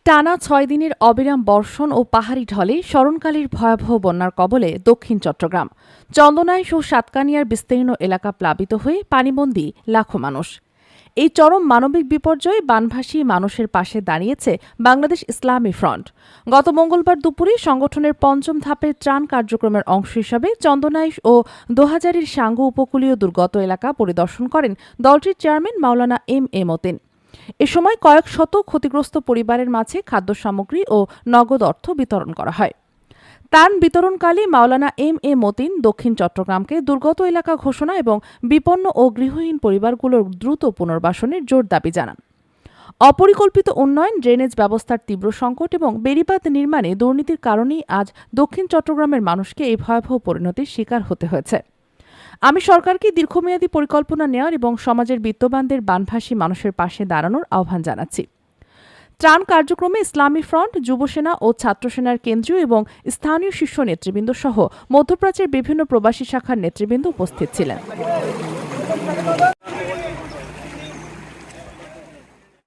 টানা ৬ দিনের অবিরাম বর্ষণ ও পাহাড়ি ঢলে স্মরণকালের ভয়াবহ বন্যার কবলে দক্ষিণ চট্টগ্রাম। চন্দনাইশ ও সাতকানিয়ার বিস্তীর্ণ এলাকা প্লাবিত হয়ে পানিবন্দী লাখো মানুষ। এই চরম মানবিক বিপর্যয়ে বানভাসী মানুষের পাশে দাঁড়িয়েছে বাংলাদেশ ইসলামী ফ্রন্ট। গত মঙ্গলবার দুপুরে সংগঠনের পঞ্চম ধাপের ত্রাণ কার্যক্রমের অংশ হিসাবে চন্দনাইশ ও দোহাজারীর সাঙ্গু উপকূলীয় দুর্গত এলাকা পরিদর্শন করেন দলটির চেয়ারম্যান মাওলানা এম মতিন। এ সময় কয়েক শত ক্ষতিগ্রস্ত পরিবারের মাঝে খাদ্য সামগ্রী ও নগদ অর্থ বিতরণ করা হয়। ত্রাণ বিতরণকালে মাওলানা মতিন দক্ষিণ চট্টগ্রামকে দুর্গত এলাকা ঘোষণা এবং বিপন্ন ও গৃহহীন পরিবারগুলোর দ্রুত পুনর্বাসনের জোর দাবি জানান। অপরিকল্পিত উন্নয়ন, ড্রেনেজ ব্যবস্থার তীব্র সংকট এবং বেড়িবাঁধ নির্মাণে দুর্নীতির কারণেই আজ দক্ষিণ চট্টগ্রামের মানুষকে এই ভয়াবহ পরিণতির শিকার হতে হয়েছে। আমি সরকারকে দীর্ঘমেয়াদী পরিকল্পনা নেওয়ার এবং সমাজের বিত্তবানদের বানভাসী মানুষের পাশে দাঁড়ানোর আহ্বান জানাচ্ছি। ত্রাণ কার্যক্রমে ইসলামী ফ্রন্ট, যুবসেনা ও ছাত্রসেনার কেন্দ্রীয় এবং স্থানীয় শীর্ষ নেতৃবৃন্দ সহ মধ্যপ্রাচ্যের বিভিন্ন প্রবাসী শাখার নেতৃবৃন্দ উপস্থিত ছিলেন।